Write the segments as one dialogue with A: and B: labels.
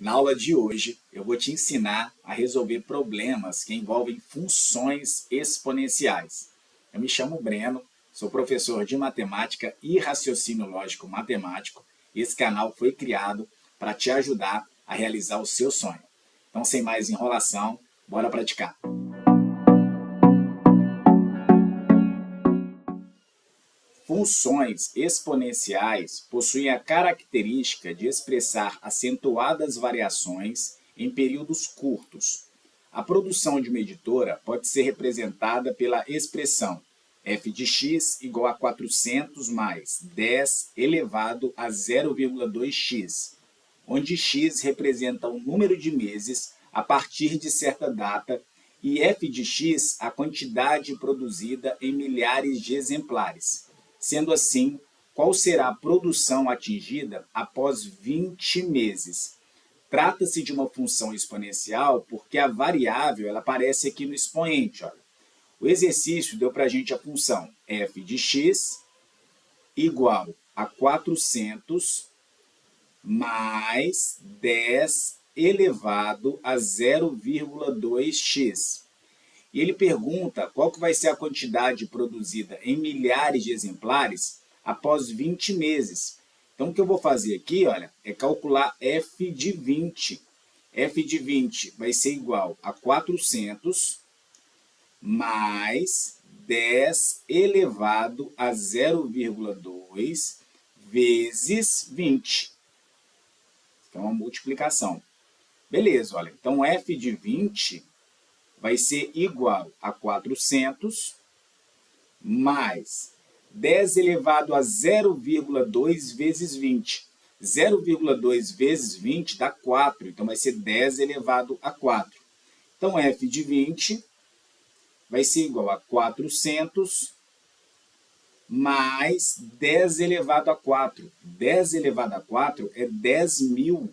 A: Na aula de hoje, eu vou te ensinar a resolver problemas que envolvem funções exponenciais. Eu me chamo Breno, sou professor de matemática e raciocínio lógico matemático, e esse canal foi criado para te ajudar a realizar o seu sonho. Então, sem mais enrolação, bora praticar! Funções exponenciais possuem a característica de expressar acentuadas variações em períodos curtos. A produção de uma editora pode ser representada pela expressão f de x igual a 400 mais 10 elevado a 0,2x, onde x representa o número de meses a partir de certa data e f de x a quantidade produzida em milhares de exemplares. Sendo assim, qual será a produção atingida após 20 meses? Trata-se de uma função exponencial porque a variável ela aparece aqui no expoente. Olha. O exercício deu para a gente a função f de x igual a 400 mais 10 elevado a 0,2x. E ele pergunta qual que vai ser a quantidade produzida em milhares de exemplares após 20 meses. Então, o que eu vou fazer aqui, olha, é calcular f de 20. f de 20 vai ser igual a 400 mais 10 elevado a 0,2 vezes 20. Então, é uma multiplicação. Beleza, olha, então f de 20 vai ser igual a 400 mais 10 elevado a 0,2 vezes 20. 0,2 vezes 20 dá 4, então vai ser 10 elevado a 4. Então, f de 20 vai ser igual a 400 mais 10 elevado a 4. 10 elevado a 4 é 10.000.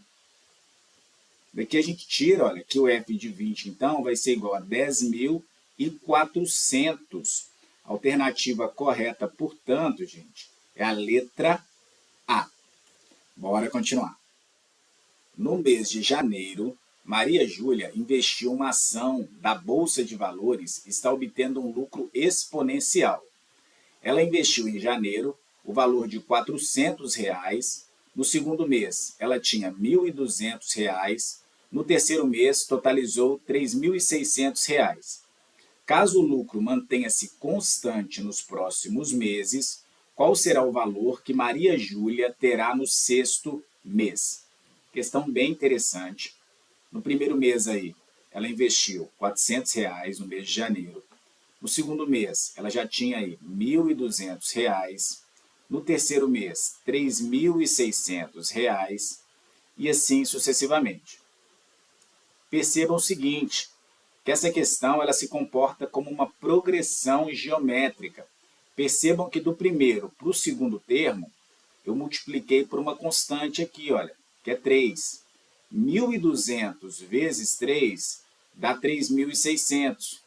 A: Daqui a gente tira, olha, que o f de 20, então, vai ser igual a 10.400. A alternativa correta, portanto, gente, é a letra A. Bora continuar. No mês de janeiro, Maria Júlia investiu uma ação da Bolsa de Valores e está obtendo um lucro exponencial. Ela investiu em janeiro o valor de R$ 400. No segundo mês, ela tinha R$ 1.200. No terceiro mês, totalizou R$ 3.600. Caso o lucro mantenha-se constante nos próximos meses, qual será o valor que Maria Júlia terá no sexto mês? Questão bem interessante. No primeiro mês aí, ela investiu R$ 400 no mês de janeiro. No segundo mês, ela já tinha aí R$ 1.200. No terceiro mês, R$ 3.600 e assim sucessivamente. Percebam o seguinte, que essa questão ela se comporta como uma progressão geométrica. Percebam que do primeiro para o segundo termo, eu multipliquei por uma constante aqui, olha, que é 3. 1.200 vezes 3 dá 3.600.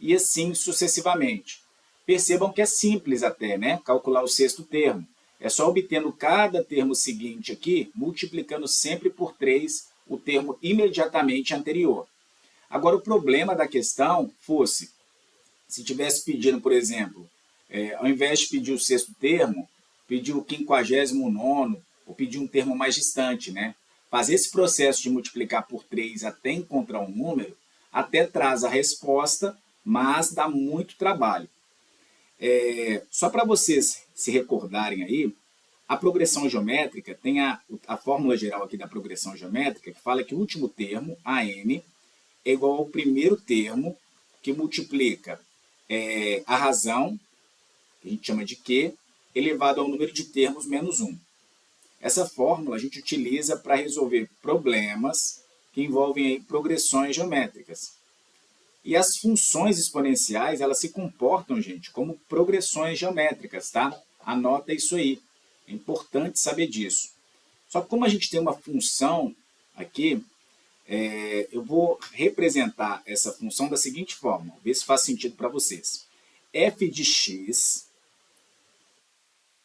A: E assim sucessivamente. Percebam que é simples até, né? Calcular o sexto termo. É só obtendo cada termo seguinte aqui, multiplicando sempre por 3 o termo imediatamente anterior. Agora, o problema da questão fosse, se tivesse pedindo, por exemplo, ao invés de pedir o sexto termo, pedir o 59º, ou pedir um termo mais distante, né? Fazer esse processo de multiplicar por 3 até encontrar um número, até traz a resposta, mas dá muito trabalho. Só para vocês se recordarem aí, a progressão geométrica tem a fórmula geral aqui da progressão geométrica que fala que o último termo, AN, é igual ao primeiro termo que multiplica a razão, que a gente chama de Q, elevado ao número de termos menos 1. Essa fórmula a gente utiliza para resolver problemas que envolvem aí progressões geométricas. E as funções exponenciais, elas se comportam, gente, como progressões geométricas, tá? Anota isso aí. É importante saber disso. Só que como a gente tem uma função aqui, eu vou representar essa função da seguinte forma. Ver se faz sentido para vocês. F de x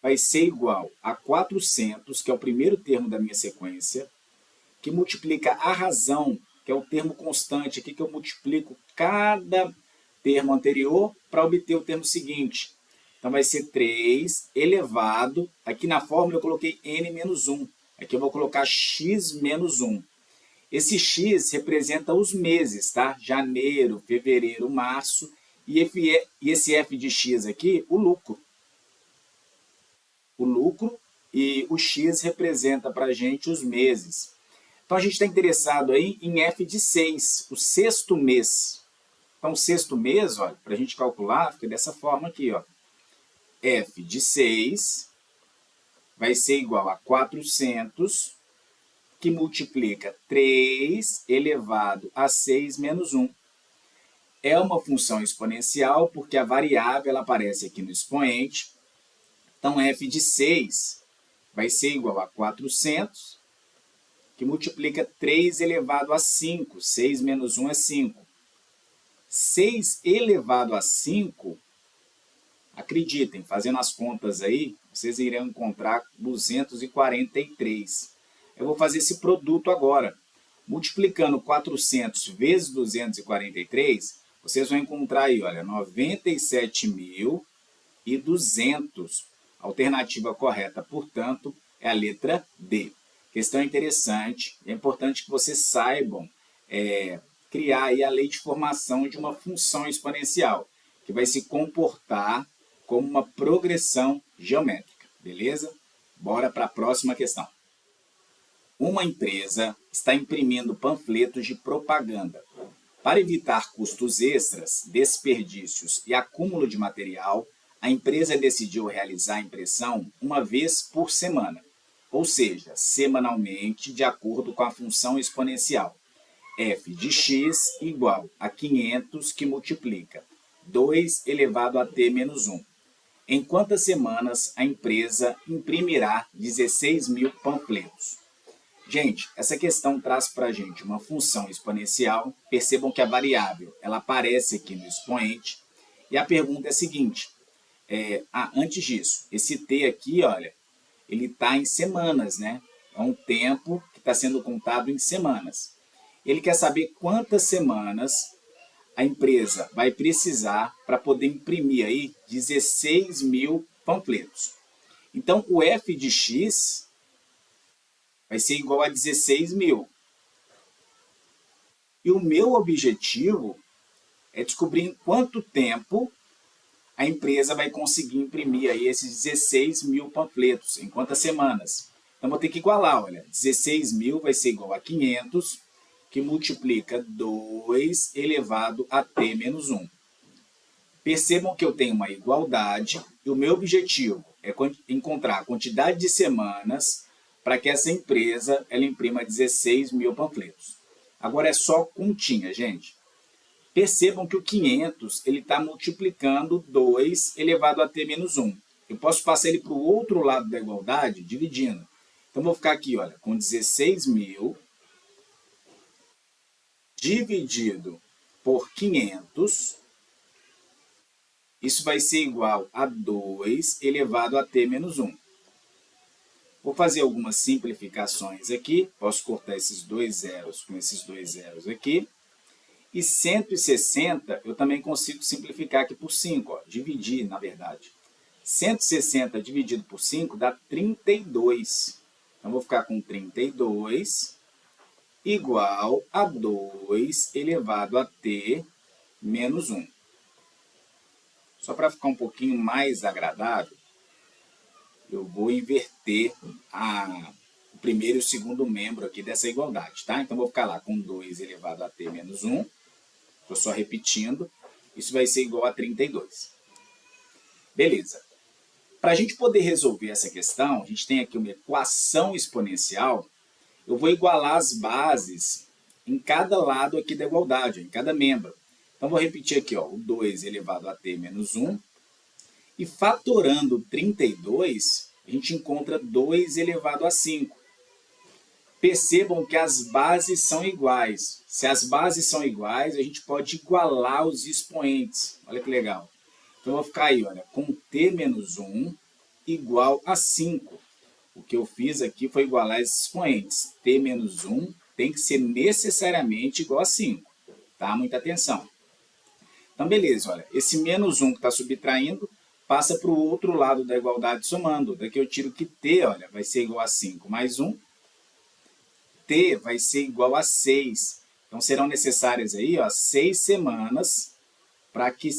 A: vai ser igual a 400, que é o primeiro termo da minha sequência, que multiplica a razão, que é o termo constante, aqui que eu multiplico cada termo anterior para obter o termo seguinte. Então, vai ser 3 elevado, aqui na fórmula eu coloquei n menos 1, aqui eu vou colocar x menos 1. Esse x representa os meses, tá? Janeiro, fevereiro, março, e esse f de x aqui, o lucro. O lucro e o x representa para a gente os meses. Então, a gente está interessado aí em f de 6, o sexto mês. Então, o sexto mês, olha, para a gente calcular, fica dessa forma aqui, ó. F de 6 vai ser igual a 400, que multiplica 3 elevado a 6 menos 1. É uma função exponencial, porque a variável ela aparece aqui no expoente. Então, f de 6 vai ser igual a 400, que multiplica 3 elevado a 5. 6 menos 1 é 5. 6 elevado a 5, acreditem, fazendo as contas aí, vocês irão encontrar 243. Eu vou fazer esse produto agora. Multiplicando 400 vezes 243, vocês vão encontrar aí, olha, 97.200. A alternativa correta, portanto, é a letra D. Questão interessante, é importante que vocês saibam criar aí a lei de formação de uma função exponencial, que vai se comportar como uma progressão geométrica, beleza? Bora para a próxima questão. Uma empresa está imprimindo panfletos de propaganda. Para evitar custos extras, desperdícios e acúmulo de material, a empresa decidiu realizar a impressão uma vez por semana, ou seja, semanalmente, de acordo com a função exponencial. F de x igual a 500, que multiplica 2 elevado a t menos 1. Em quantas semanas a empresa imprimirá 16.000 panfletos? Gente, essa questão traz para a gente uma função exponencial. Percebam que a variável ela aparece aqui no expoente. E a pergunta é a seguinte. Antes disso, esse t aqui, olha, ele está em semanas, né? É um tempo que está sendo contado em semanas. Ele quer saber quantas semanas a empresa vai precisar para poder imprimir aí 16.000 panfletos. Então, o f de x vai ser igual a 16.000. E o meu objetivo é descobrir em quanto tempo a empresa vai conseguir imprimir aí esses 16.000 panfletos, em quantas semanas. Então, vou ter que igualar, olha, 16.000 vai ser igual a 500, que multiplica 2 elevado a t menos 1. Percebam que eu tenho uma igualdade e o meu objetivo é encontrar a quantidade de semanas para que essa empresa ela imprima 16.000 panfletos. Agora é só continha, gente. Percebam que o 500 está multiplicando 2 elevado a t menos 1. Eu posso passar ele para o outro lado da igualdade, dividindo. Então, vou ficar aqui, olha, com 16.000 dividido por 500, isso vai ser igual a 2 elevado a t menos 1. Vou fazer algumas simplificações aqui. Posso cortar esses dois zeros com esses dois zeros aqui. E 160 eu também consigo simplificar aqui por 5, ó, dividir, na verdade. 160 dividido por 5 dá 32. Então, vou ficar com 32 igual a 2 elevado a t menos 1. Só para ficar um pouquinho mais agradável, eu vou inverter o primeiro e o segundo membro aqui dessa igualdade, tá? Então, vou ficar lá com 2 elevado a t menos 1. Estou só repetindo. Isso vai ser igual a 32. Beleza. Para a gente poder resolver essa questão, a gente tem aqui uma equação exponencial. Eu vou igualar as bases em cada lado aqui da igualdade, em cada membro. Então, vou repetir aqui, ó, o 2 elevado a t menos 1. E fatorando 32, a gente encontra 2 elevado a 5. Percebam que as bases são iguais. Se as bases são iguais, a gente pode igualar os expoentes. Olha que legal. Então, eu vou ficar aí, olha, com t menos 1 igual a 5. O que eu fiz aqui foi igualar esses expoentes. T menos 1 tem que ser necessariamente igual a 5. Tá? Muita atenção. Então, beleza, olha, esse menos 1 que está subtraindo passa para o outro lado da igualdade somando. Daqui eu tiro que t, olha, vai ser igual a 5 mais 1. T vai ser igual a 6. Então, serão necessárias aí, ó, 6 semanas para que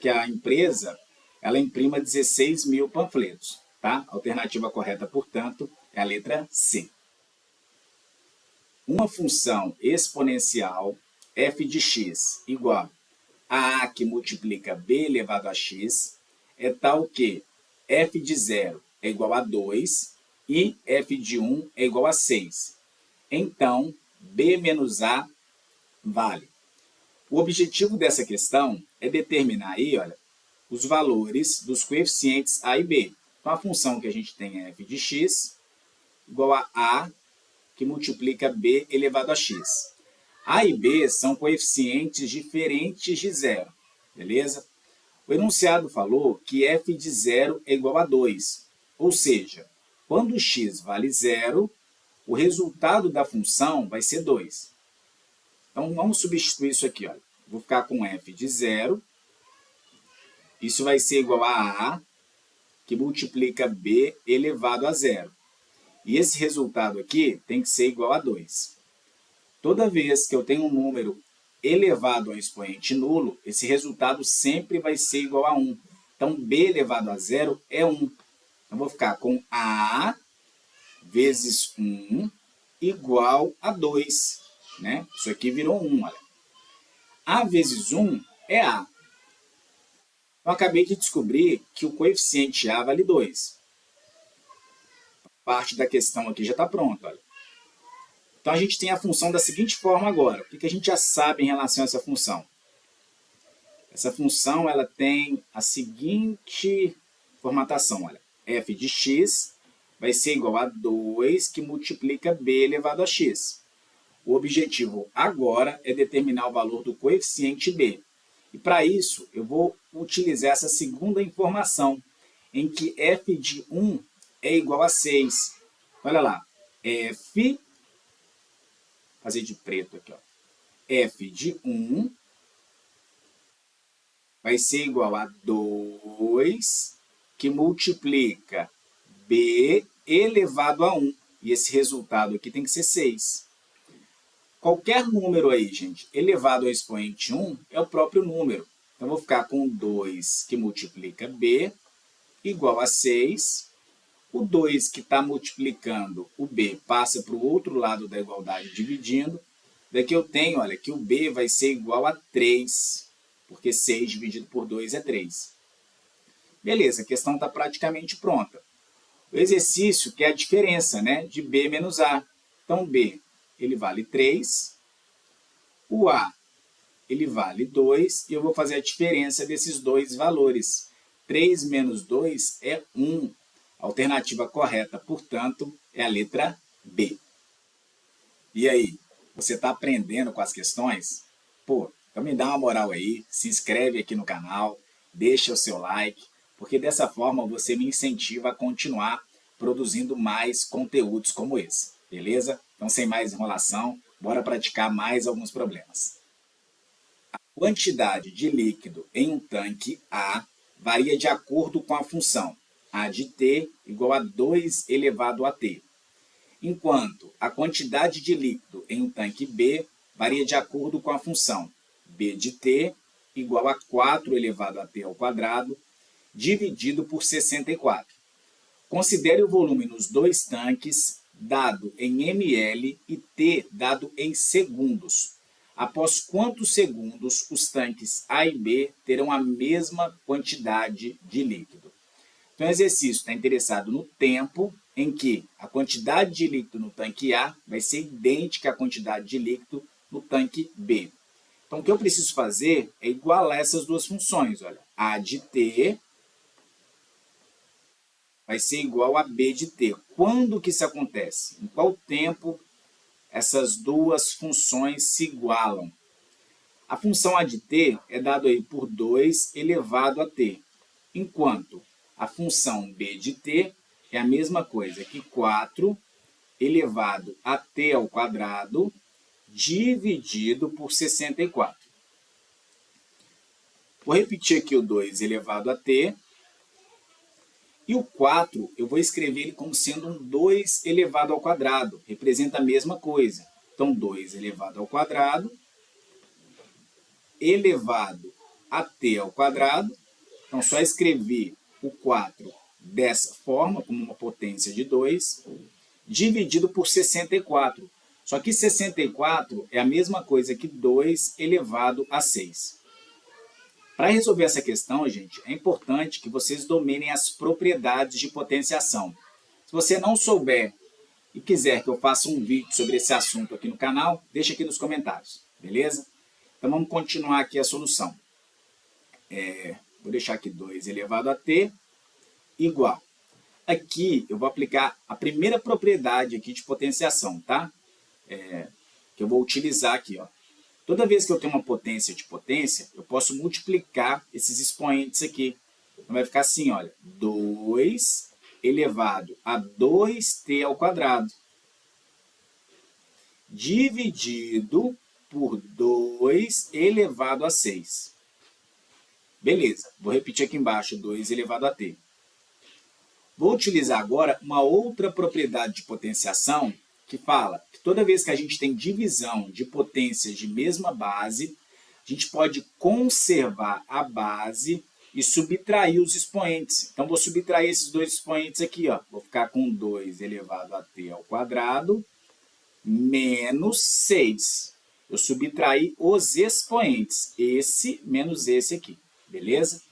A: a empresa ela imprima 16 mil panfletos. Tá? A alternativa correta, portanto, é a letra C. Uma função exponencial f de x igual a a que multiplica b elevado a x é tal que f de 0 é igual a 2 e f de 1 é igual a 6. Então, b menos a vale. O objetivo dessa questão é determinar aí, olha, os valores dos coeficientes a e b. Então, a função que a gente tem é f de x igual a que multiplica b elevado a x. A e b são coeficientes diferentes de zero, beleza? O enunciado falou que f de 0 é igual a 2, ou seja, quando x vale 0, o resultado da função vai ser 2. Então, vamos substituir isso aqui. Olha. Vou ficar com f de 0, isso vai ser igual a que multiplica b elevado a 0. E esse resultado aqui tem que ser igual a 2. Toda vez que eu tenho um número elevado a um expoente nulo, esse resultado sempre vai ser igual a 1. Então, b elevado a 0 é 1. Então, vou ficar com a vezes 1 igual a 2. Né? Isso aqui virou 1. Olha. A vezes 1 é a. Eu acabei de descobrir que o coeficiente a vale 2. Parte da questão aqui já está pronta. Olha. Então, a gente tem a função da seguinte forma agora. O que a gente já sabe em relação a essa função? Essa função ela tem a seguinte formatação. Olha. F de x vai ser igual a 2 que multiplica b elevado a x. O objetivo agora é determinar o valor do coeficiente b. E para isso, eu vou utilizar essa segunda informação, em que f de 1 é igual a 6. Olha lá, f, fazer de preto aqui, ó. F de 1 vai ser igual a 2, que multiplica b elevado a 1. E esse resultado aqui tem que ser 6. Qualquer número aí, gente, elevado ao expoente 1 é o próprio número. Então, vou ficar com 2 que multiplica b igual a 6. O 2 que está multiplicando o b passa para o outro lado da igualdade dividindo. Daqui eu tenho, olha, que o b vai ser igual a 3, porque 6 dividido por 2 é 3. Beleza, a questão está praticamente pronta. O exercício que é a diferença, né, de b menos a. Então, b ele vale 3, o a ele vale 2, e eu vou fazer a diferença desses dois valores. 3 menos 2 é 1. A alternativa correta, portanto, é a letra B. E aí, você está aprendendo com as questões? Pô, então me dá uma moral aí, se inscreve aqui no canal, deixa o seu like, porque dessa forma você me incentiva a continuar produzindo mais conteúdos como esse, beleza? Então, sem mais enrolação, bora praticar mais alguns problemas. A quantidade de líquido em um tanque A varia de acordo com a função A de T igual a 2 elevado a T, enquanto a quantidade de líquido em um tanque B varia de acordo com a função B de T igual a 4 elevado a T ao quadrado, dividido por 64. Considere o volume nos dois tanques dado em ml e T dado em segundos. Após quantos segundos os tanques A e B terão a mesma quantidade de líquido? Então, o exercício está interessado no tempo em que a quantidade de líquido no tanque A vai ser idêntica à quantidade de líquido no tanque B. Então, o que eu preciso fazer é igualar essas duas funções. Olha, A de T vai ser igual a B de T. Quando que isso acontece? Em qual tempo essas duas funções se igualam? A função A de T é dada aí por 2 elevado a T, enquanto a função B de T é a mesma coisa que 4 elevado a t ao quadrado dividido por 64. Vou repetir aqui o 2 elevado a t. E o 4, eu vou escrever ele como sendo um 2 elevado ao quadrado. Representa a mesma coisa. Então, 2 elevado ao quadrado, elevado a t ao quadrado. Então, só escrever o 4 dessa forma, como uma potência de 2, dividido por 64. Só que 64 é a mesma coisa que 2 elevado a 6. Para resolver essa questão, gente, é importante que vocês dominem as propriedades de potenciação. Se você não souber e quiser que eu faça um vídeo sobre esse assunto aqui no canal, deixa aqui nos comentários, beleza? Então vamos continuar aqui a solução. Vou deixar aqui 2 elevado a t igual. Aqui eu vou aplicar a primeira propriedade aqui de potenciação, tá? Que eu vou utilizar aqui, ó. Toda vez que eu tenho uma potência de potência, eu posso multiplicar esses expoentes aqui. Então vai ficar assim, olha, 2 elevado a 2t ao quadrado, dividido por 2 elevado a 6. Beleza, vou repetir aqui embaixo, 2 elevado a t. Vou utilizar agora uma outra propriedade de potenciação que fala que toda vez que a gente tem divisão de potências de mesma base, a gente pode conservar a base e subtrair os expoentes. Então, vou subtrair esses dois expoentes aqui, ó. Vou ficar com 2 elevado a t ao quadrado menos 6. Eu subtraí os expoentes, esse menos esse aqui, beleza?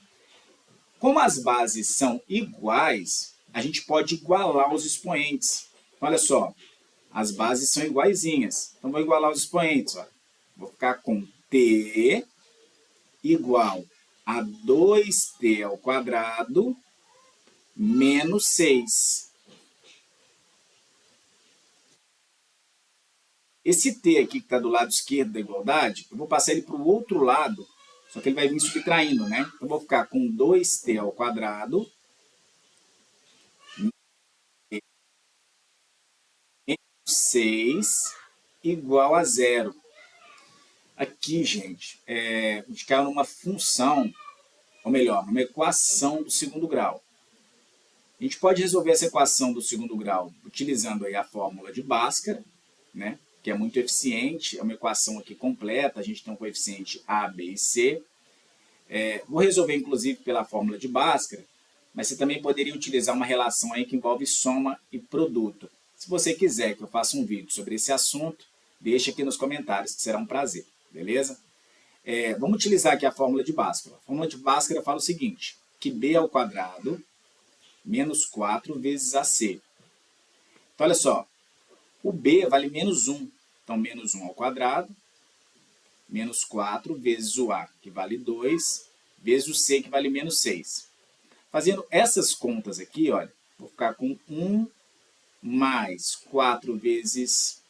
A: Como as bases são iguais, a gente pode igualar os expoentes. Olha só, as bases são iguaizinhas. Então, vou igualar os expoentes. Ó. Vou ficar com t igual a 2t ao quadrado menos 6. Esse t aqui que está do lado esquerdo da igualdade, eu vou passar ele para o outro lado, só que ele vai vir subtraindo, né? Então, eu vou ficar com 2t ao quadrado menos 6 igual a 0. Aqui, gente, a gente caiu numa função, ou melhor, numa equação do segundo grau. A gente pode resolver essa equação do segundo grau utilizando aí a fórmula de Bhaskara, né? Que é muito eficiente, é uma equação aqui completa, a gente tem um coeficiente A, B e C. Vou resolver, inclusive, pela fórmula de Bhaskara, mas você também poderia utilizar uma relação aí que envolve soma e produto. Se você quiser que eu faça um vídeo sobre esse assunto, deixa aqui nos comentários, que será um prazer, beleza? Vamos utilizar aqui a fórmula de Bhaskara. A fórmula de Bhaskara fala o seguinte, que b ao quadrado menos 4 vezes AC. Então, olha só, o b vale menos 1, então menos 1 ao quadrado, menos 4 vezes o A, que vale 2, vezes o C, que vale menos 6. Fazendo essas contas aqui, olha, vou ficar com 1 mais 4 vezes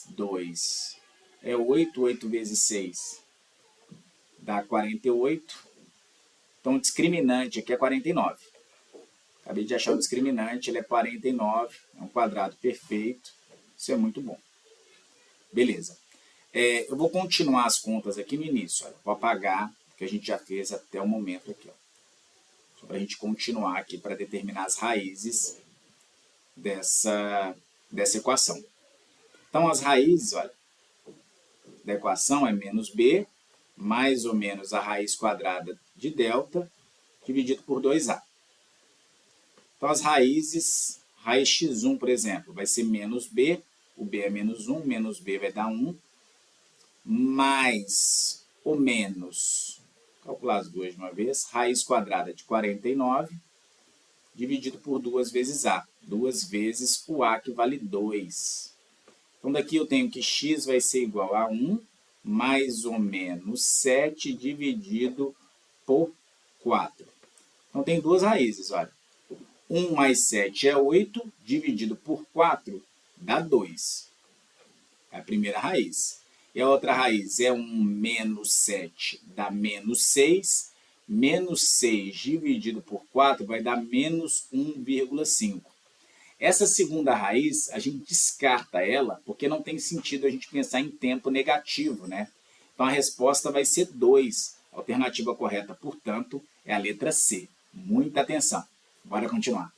A: 2 é 8, 8 vezes 6 dá 48. Então, o discriminante aqui é 49. Acabei de achar o discriminante, ele é 49, é um quadrado perfeito. Isso é muito bom. Beleza. Eu vou continuar as contas aqui no início. Olha. Vou apagar o que a gente já fez até o momento aqui. Ó. Só para a gente continuar aqui para determinar as raízes dessa equação. Então, as raízes, olha, da equação é menos b, mais ou menos a raiz quadrada de delta, dividido por 2a. Então, as raízes, raiz x1, por exemplo, vai ser menos b, o b é menos 1, menos b vai dar 1, mais ou menos, calcular as duas de uma vez, raiz quadrada de 49, dividido por 2 vezes a, 2 vezes o a, que vale 2. Então, daqui eu tenho que x vai ser igual a 1, mais ou menos 7 dividido por 4. Então, tem duas raízes, olha. 1 mais 7 é 8, dividido por 4 dá 2. É a primeira raiz. E a outra raiz é 1 menos 7 dá menos 6. Menos 6 dividido por 4 vai dar menos 1,5. Essa segunda raiz, a gente descarta ela, porque não tem sentido a gente pensar em tempo negativo, né? Então, a resposta vai ser 2. A alternativa correta, portanto, é a letra C. Muita atenção. Bora continuar.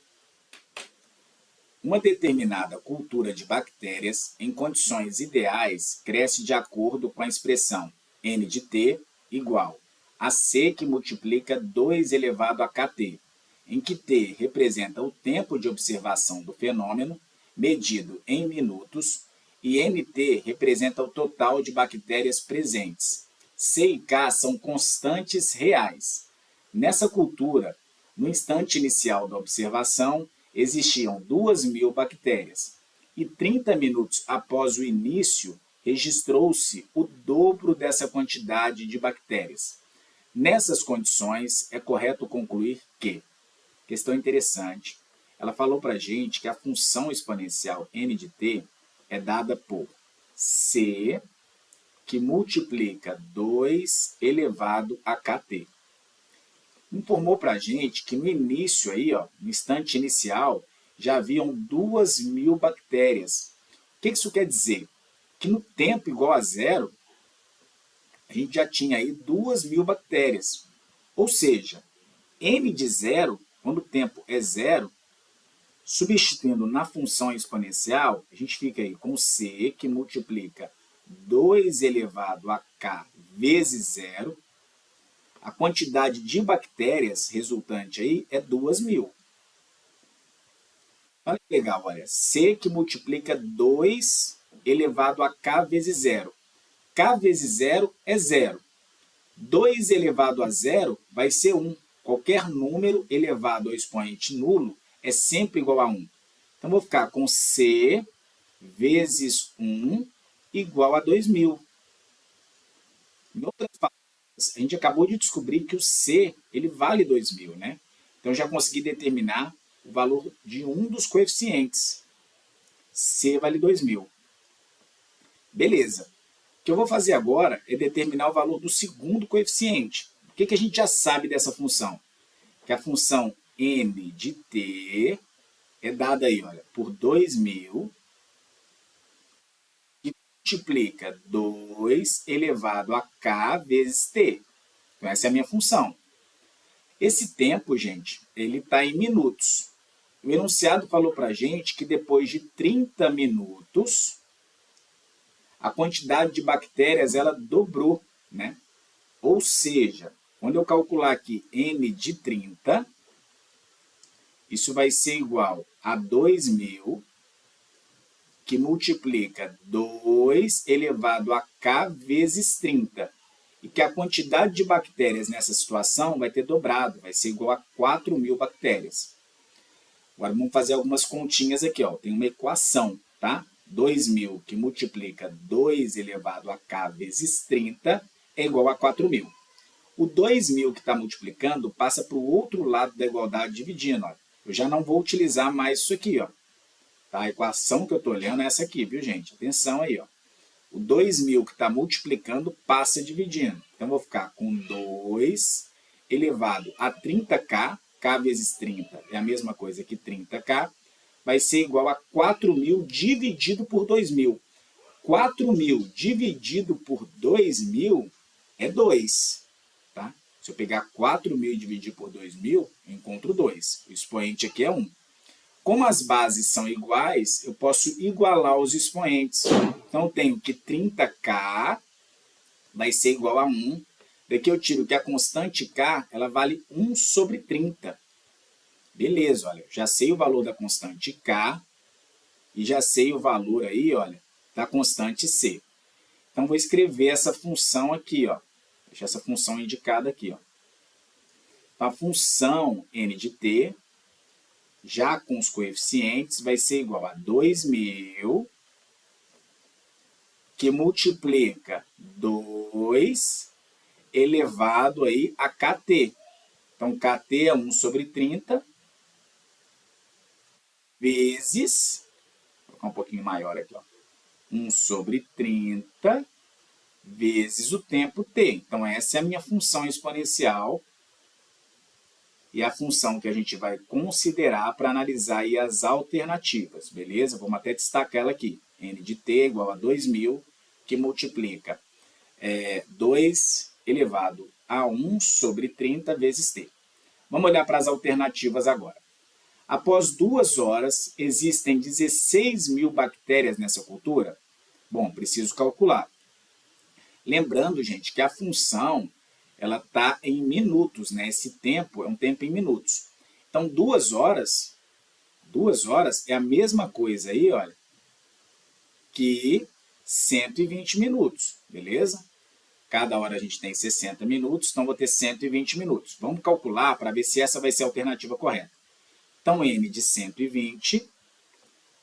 A: Uma determinada cultura de bactérias, em condições ideais, cresce de acordo com a expressão N de T igual a C que multiplica 2 elevado a KT, em que T representa o tempo de observação do fenômeno, medido em minutos, e NT representa o total de bactérias presentes. C e K são constantes reais. Nessa cultura, no instante inicial da observação, existiam 2.000 bactérias, e 30 minutos após o início, registrou-se o dobro dessa quantidade de bactérias. Nessas condições, é correto concluir que, questão interessante, ela falou para a gente que a função exponencial n de t é dada por C, que multiplica 2 elevado a kt. Informou para a gente que no início, aí, ó, no instante inicial, já haviam 2.000 bactérias. O que isso quer dizer? Que no tempo igual a zero, a gente já tinha aí 2.000 bactérias. Ou seja, n de zero, quando o tempo é zero, substituindo na função exponencial, a gente fica aí com C, que multiplica 2 elevado a K vezes zero. A quantidade de bactérias resultante aí é 2.000. Olha que legal, olha. C que multiplica 2 elevado a K vezes zero. K vezes zero é zero. 2 elevado a zero vai ser 1. Qualquer número elevado ao expoente nulo é sempre igual a 1. Então, vou ficar com C vezes 1 igual a 2.000. Em outras palavras, a gente acabou de descobrir que o C ele vale 2.000, né? Então, já consegui determinar o valor de um dos coeficientes. C vale 2.000. Beleza. O que eu vou fazer agora é determinar o valor do segundo coeficiente. O que a gente já sabe dessa função? Que a função n de t é dada aí, olha, por 2.000, que multiplica 2 elevado a k vezes t. Então, essa é a minha função. Esse tempo, gente, ele está em minutos. O enunciado falou para a gente que depois de 30 minutos, a quantidade de bactérias ela dobrou, né? Ou seja, quando eu calcular aqui n de 30, isso vai ser igual a 2.000, que multiplica 2 elevado a k vezes 30. E que a quantidade de bactérias nessa situação vai ter dobrado, vai ser igual a 4.000 bactérias. Agora vamos fazer algumas continhas aqui, ó. Tem uma equação, tá? 2.000 que multiplica 2 elevado a k vezes 30 é igual a 4.000. O 2.000 que está multiplicando passa para o outro lado da igualdade dividindo. Ó. Eu já não vou utilizar mais isso aqui. Ó. Tá? A equação que eu estou olhando é essa aqui, viu, gente? Atenção aí. Ó. O 2.000 que está multiplicando passa dividindo. Então, eu vou ficar com 2 elevado a 30k, k vezes 30 é a mesma coisa que 30k, vai ser igual a 4.000 dividido por 2.000. 4.000 dividido por 2.000 é 2. Tá? Se eu pegar 4.000 e dividir por 2.000, eu encontro 2. O expoente aqui é 1. Como as bases são iguais, eu posso igualar os expoentes. Então, eu tenho que 30k vai ser igual a 1. Daqui eu tiro que a constante k ela vale 1 sobre 30. Beleza, olha, já sei o valor da constante k e já sei o valor aí, olha, da constante c. Então, vou escrever essa função aqui, ó. Deixa essa função indicada aqui, ó. Então, a função n de t, já com os coeficientes, vai ser igual a 2.000, que multiplica 2 elevado aí a kt. Então, kt é 1 sobre 30, vezes, vou colocar um pouquinho maior aqui, ó, 1 sobre 30, vezes o tempo t. Então, essa é a minha função exponencial e a função que a gente vai considerar para analisar aí as alternativas, beleza? Vamos até destacar ela aqui. N de t igual a 2000, que multiplica 2 elevado a 1 sobre 30 vezes t. Vamos olhar para as alternativas agora. Após 2 horas, existem 16.000 bactérias nessa cultura? Bom, preciso calcular. Lembrando, gente, que a função ela está em minutos, né? Esse tempo é um tempo em minutos. Então, 2 horas é a mesma coisa aí, olha, que 120 minutos, beleza? Cada hora a gente tem 60 minutos, então vou ter 120 minutos. Vamos calcular para ver se essa vai ser a alternativa correta. Então, n de 120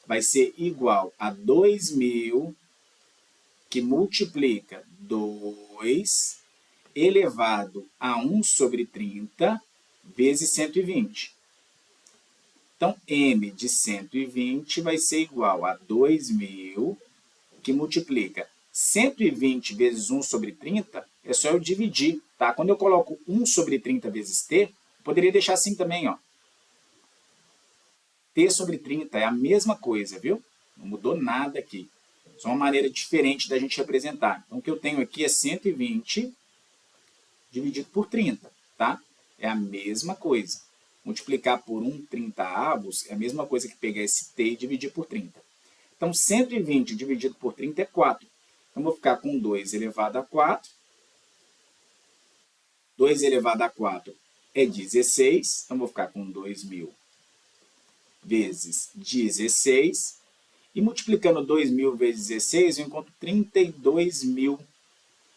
A: vai ser igual a 2.000, que multiplica 2 elevado a 1 sobre 30 vezes 120. Então, m de 120 vai ser igual a 2.000, que multiplica 120 vezes 1 sobre 30, é só eu dividir, tá? Quando eu coloco 1 sobre 30 vezes t, poderia deixar assim também, ó. T sobre 30 é a mesma coisa, viu? Não mudou nada aqui. Só uma maneira diferente da gente representar. Então, o que eu tenho aqui é 120 dividido por 30, tá? É a mesma coisa. Multiplicar por 1/30 é a mesma coisa que pegar esse t e dividir por 30. Então, 120 dividido por 30 é 4. Então, vou ficar com 2 elevado a 4. 2 elevado a 4 é 16. Então, vou ficar com 2.000 vezes 16. E multiplicando 2.000 vezes 16, eu encontro 32.000.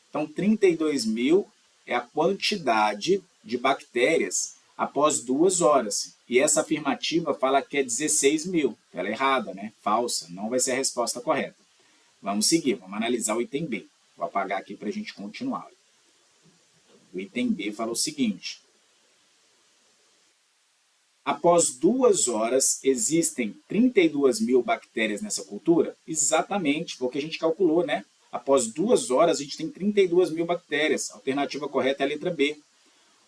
A: Então, 32.000 é a quantidade de bactérias após 2 horas. E essa afirmativa fala que é 16.000. Ela é errada, né? Falsa. Não vai ser a resposta correta. Vamos seguir, vamos analisar o item B. Vou apagar aqui para a gente continuar. O item B fala o seguinte. Após 2 horas, existem 32.000 bactérias nessa cultura? Exatamente, porque a gente calculou, né? Após 2 horas, a gente tem 32.000 bactérias. A alternativa correta é a letra B.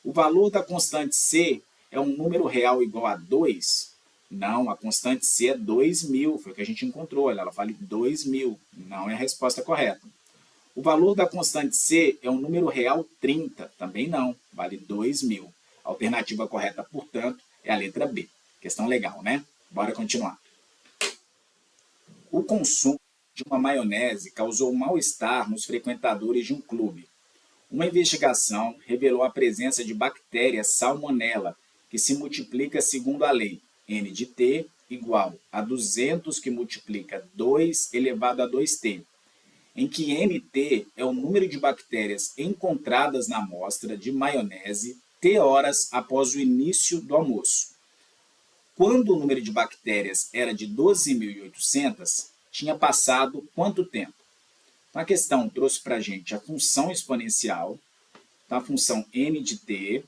A: O valor da constante C é um número real igual a 2? Não, a constante C é 2.000, foi o que a gente encontrou. Olha, ela vale 2.000. Não é a resposta correta. O valor da constante C é um número real 30? Também não, vale 2.000. A alternativa correta, portanto, é a letra B. Questão legal, né? Bora continuar. O consumo de uma maionese causou mal-estar nos frequentadores de um clube. Uma investigação revelou a presença de bactéria salmonella, que se multiplica segundo a lei N de T igual a 200, que multiplica 2 elevado a 2T, em que NT é o número de bactérias encontradas na amostra de maionese T horas após o início do almoço. Quando o número de bactérias era de 12.800, tinha passado quanto tempo? Então, a questão trouxe para a gente a função exponencial, então, a função n de t,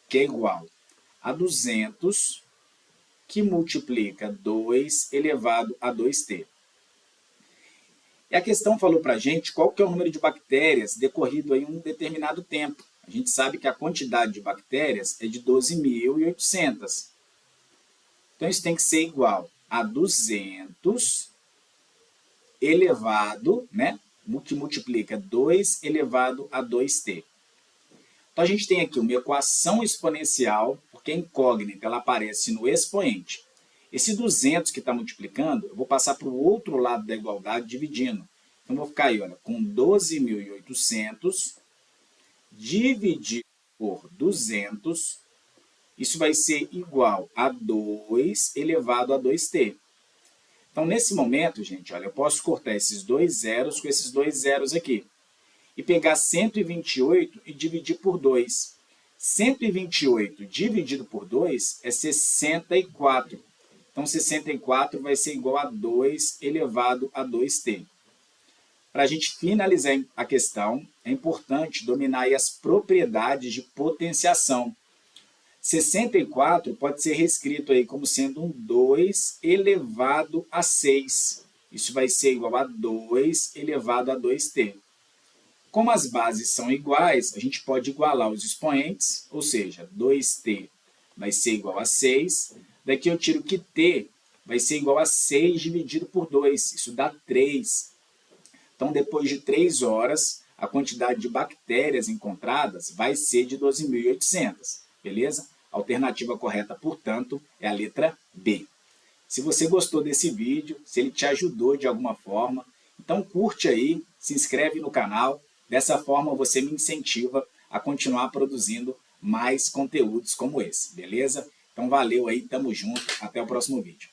A: que é igual a 200, que multiplica 2 elevado a 2t. E a questão falou para a gente qual que é o número de bactérias decorrido em um determinado tempo. A gente sabe que a quantidade de bactérias é de 12.800. Então, isso tem que ser igual a 200 elevado, né? Que multiplica 2 elevado a 2t. Então, a gente tem aqui uma equação exponencial, porque a incógnita ela aparece no expoente. Esse 200 que está multiplicando, eu vou passar para o outro lado da igualdade dividindo. Então, vou ficar aí, olha, com 12.800 dividido por 200, isso vai ser igual a 2 elevado a 2t. Então, nesse momento, gente, olha, eu posso cortar esses dois zeros com esses dois zeros aqui. E pegar 128 e dividir por 2. 128 dividido por 2 é 64. Então, 64 vai ser igual a 2 elevado a 2t. Para a gente finalizar a questão, é importante dominar aí as propriedades de potenciação. 64 pode ser reescrito aí como sendo um 2 elevado a 6. Isso vai ser igual a 2 elevado a 2t. Como as bases são iguais, a gente pode igualar os expoentes, ou seja, 2t vai ser igual a 6. Daqui eu tiro que T vai ser igual a 6 dividido por 2. Isso dá 3. Então, depois de 3 horas, a quantidade de bactérias encontradas vai ser de 12.800. Beleza? A alternativa correta, portanto, é a letra B. Se você gostou desse vídeo, se ele te ajudou de alguma forma, então curte aí, se inscreve no canal. Dessa forma você me incentiva a continuar produzindo mais conteúdos como esse, beleza? Então valeu aí, tamo junto, até o próximo vídeo.